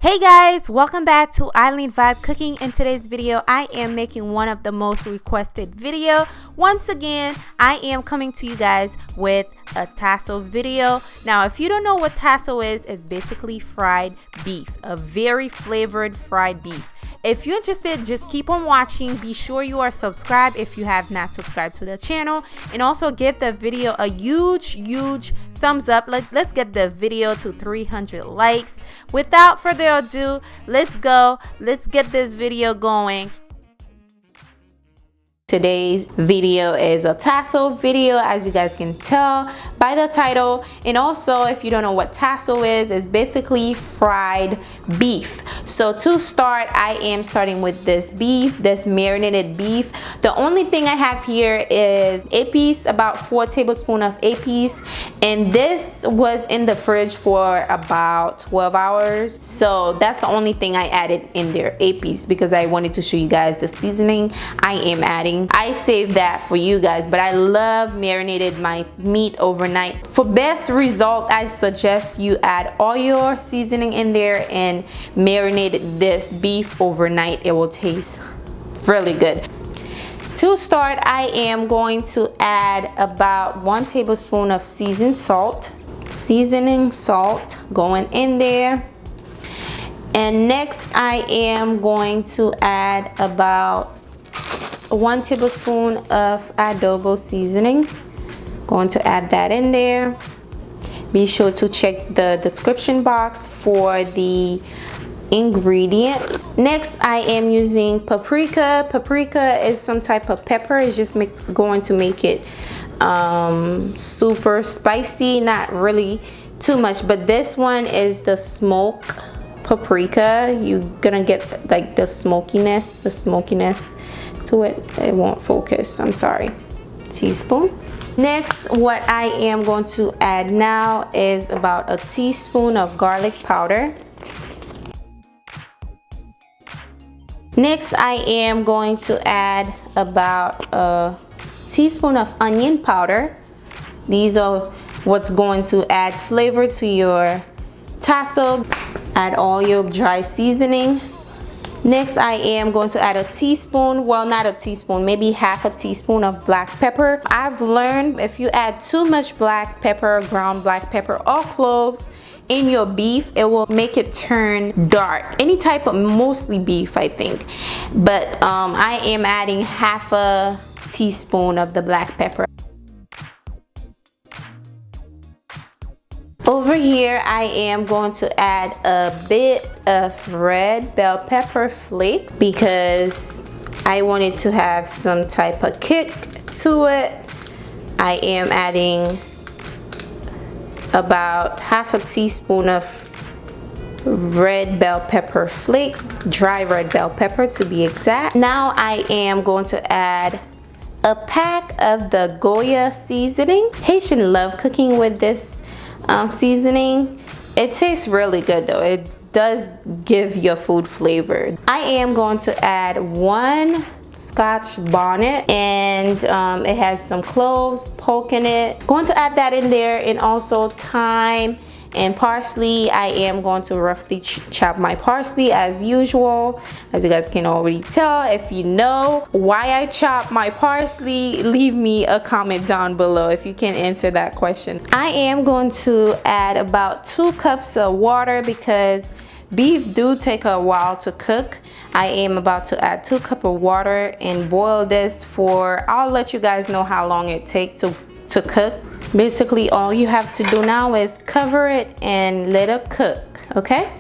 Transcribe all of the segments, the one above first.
Hey guys, welcome back to Eileen Vibe Cooking. In today's video, I am making one of the most requested video. Once again, I am coming to you guys with a tasso video. Now, if you don't know what tasso is, it's basically fried beef, a very flavored fried beef. If you're interested, just keep on watching. Be sure you are subscribed if you have not subscribed to the channel, and also give the video a huge thumbs up. Let's get the video to 300 likes. Without further ado, let's go. Let's get this video going. Today's video is a tasso video, as you guys can tell by the title. And also, if you don't know what tasso is, it's basically fried beef. So to start, I am starting with this beef, this marinated beef. The only thing I have here is EPIS, about 4 tablespoons of EPIS, and this was in the fridge for about 12 hours. So that's the only thing I added in there, EPIS, because I wanted to show you guys the seasoning I am adding. I saved that for you guys, but I love marinated my meat overnight. For best result, I suggest you add all your seasoning in there and marinate this beef overnight. It will taste really good. To start, I am going to add about 1 tablespoon of seasoned salt. Seasoning salt going in there. And next, I am going to add about 1 tablespoon of adobo seasoning. Going to add that in there. Be sure to check the description box for the ingredients. Next, I am using paprika. Paprika is some type of pepper. It's just going to make it super spicy, not really too much, but this one is the smoke paprika. You're gonna get like the smokiness to it. It won't focus, I'm sorry. Teaspoon. Next, what I am going to add now is about a teaspoon of garlic powder. Next, I am going to add about a teaspoon of onion powder. These are what's going to add flavor to your tasso. Add all your dry seasoning. Next, I am going to add a teaspoon, well, not a teaspoon, maybe half a teaspoon of black pepper. I've learned if you add too much black pepper, ground black pepper or cloves in your beef, it will make it turn dark. Any type of, mostly beef, I think. But I am adding half a teaspoon of the black pepper. Over here, I am going to add a bit of red bell pepper flake because I wanted to have some type of kick to it. I am adding about half a teaspoon of red bell pepper flakes, dry red bell pepper to be exact. Now I am going to add a pack of the GOYA seasoning. Haitian love cooking with this seasoning. It tastes really good though. It does give your food flavor. I am going to add 1 Scotch bonnet, and it has some cloves, polk in it. Going to add that in there, and also thyme and parsley. I am going to roughly chop my parsley as usual. As you guys can already tell, if you know why I chop my parsley, leave me a comment down below if you can answer that question. I am going to add about 2 cups of water because beef do take a while to cook. I am about to add 2 cups of water and boil this for, I'll let you guys know how long it takes to cook. Basically, all you have to do now is cover it and let it cook, okay?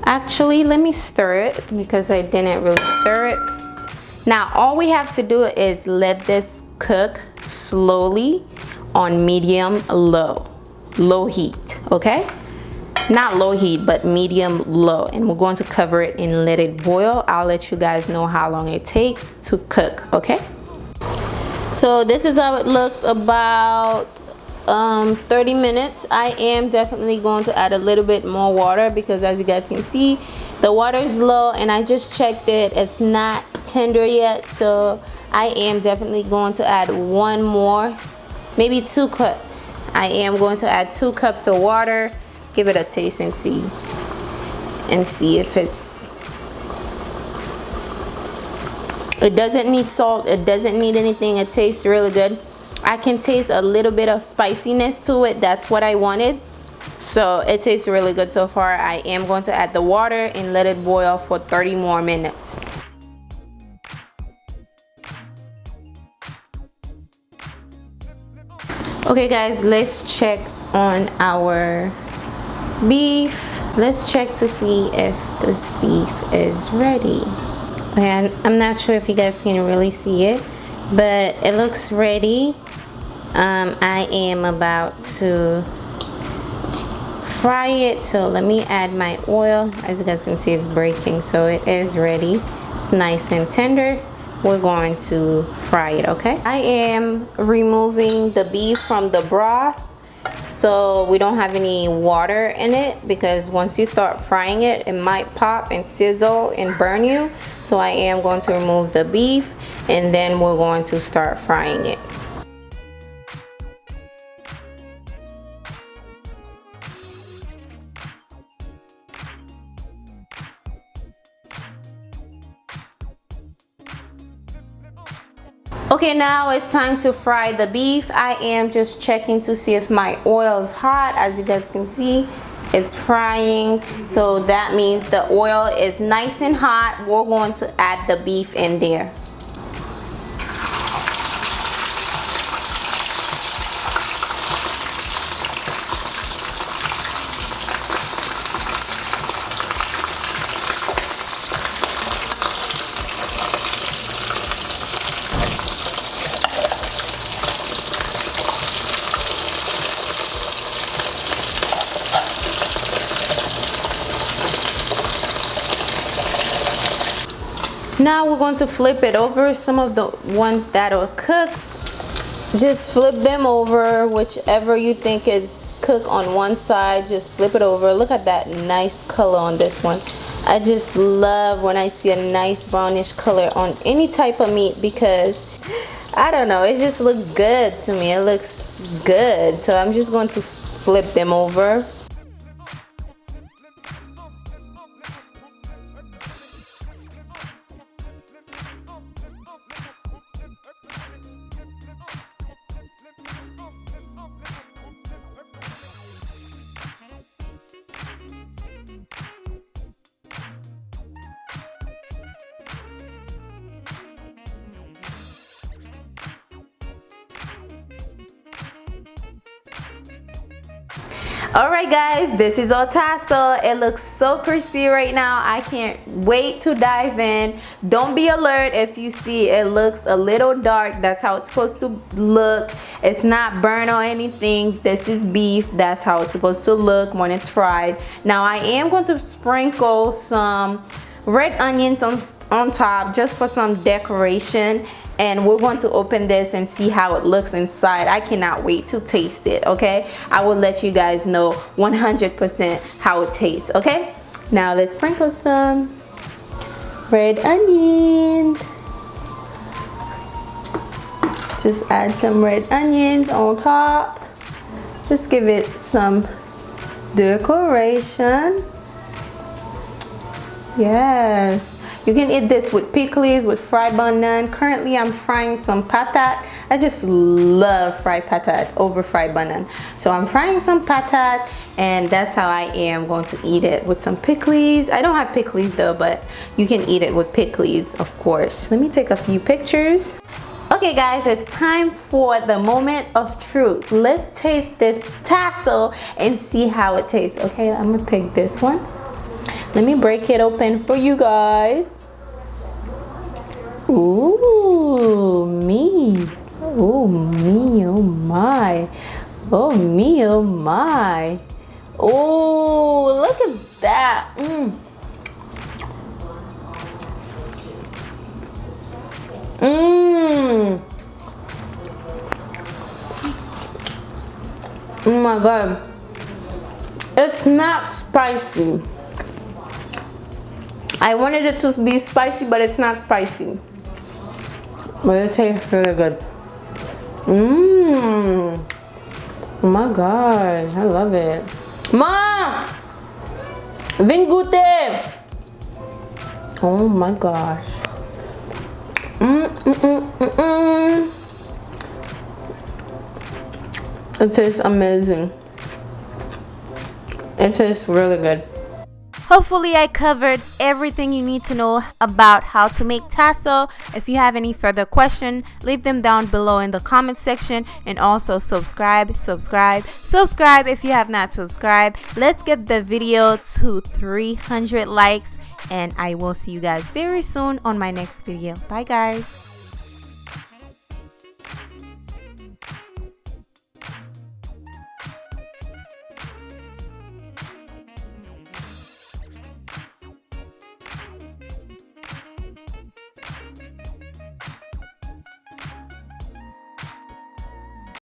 Actually, let me stir it because I didn't really stir it. Now, all we have to do is let this cook slowly on medium low heat, okay? Not low heat, but medium low. And we're going to cover it and let it boil. I'll let you guys know how long it takes to cook, okay? So this is how it looks, about 30 minutes. I am definitely going to add a little bit more water because, as you guys can see, the water is low and I just checked it. It's not tender yet, so I am definitely going to add 1 more, maybe 2 cups. I am going to add 2 cups of water. Give it a taste and see. and see if it doesn't need salt, it doesn't need anything. It tastes really good. I can taste a little bit of spiciness to it. That's what I wanted. So it tastes really good so far. I am going to add the water and let it boil for 30 more minutes. Okay guys, let's check on our beef. Let's check to see if this beef is ready. Okay, I'm not sure if you guys can really see it, but it looks ready. I am about to fry it, so let me add my oil. As you guys can see, it's breaking, so it is ready. It's nice and tender. We're going to fry it. Okay, I am removing the beef from the broth so we don't have any water in it, because once you start frying it, it might pop and sizzle and burn you. So I am going to remove the beef, and then we're going to start frying it. Okay, now it's time to fry the beef. I am just checking to see if my oil is hot. As you guys can see, it's frying, so that means the oil is nice and hot. We're going to add the beef in there. Now we're going to flip it over. Some of the ones that are cooked, just flip them over. Whichever you think is cooked on one side, just flip it over. Look at that nice color on this one. I just love when I see a nice brownish color on any type of meat, because I don't know, it just looks good to me. It looks good, so I'm just going to flip them over. Alright guys, this is our tasso. It looks so crispy right now. I can't wait to dive in. Don't be alert if you see it looks a little dark. That's how it's supposed to look. It's not burnt or anything. This is beef. That's how it's supposed to look when it's fried. Now I am going to sprinkle some red onions on top just for some decoration, and we're going to open this and see how it looks inside. I cannot wait to taste it. Okay, I will let you guys know 100% how it tastes. Okay, now let's sprinkle some red onions. Just add some red onions on top. Just give it some decoration. Yes, you can eat this with pickles, with fried bun. Currently I'm frying some patat. I just love fried patat over fried bun. So I'm frying some patat, and that's how I am going to eat it, with some pickles. I don't have pickles though, but you can eat it with pickles, of course. Let me take a few pictures. Okay guys, it's time for the moment of truth. Let's taste this tasso and see how it tastes. Okay, I'm gonna pick this one. Let me break it open for you guys. Ooh, me. Oh, me, oh my. Oh, me, oh my. Oh, look at that. Oh my God. It's not spicy. I wanted it to be spicy, but it's not spicy. But it tastes really good. Oh my gosh, I love it. Mom! Vin goûter. Oh my gosh. It tastes amazing. It tastes really good. Hopefully I covered everything you need to know about how to make tasso. If you have any further questions, leave them down below in the comment section, and also subscribe if you have not subscribed. Let's get the video to 300 likes, and I will see you guys very soon on my next video. Bye guys.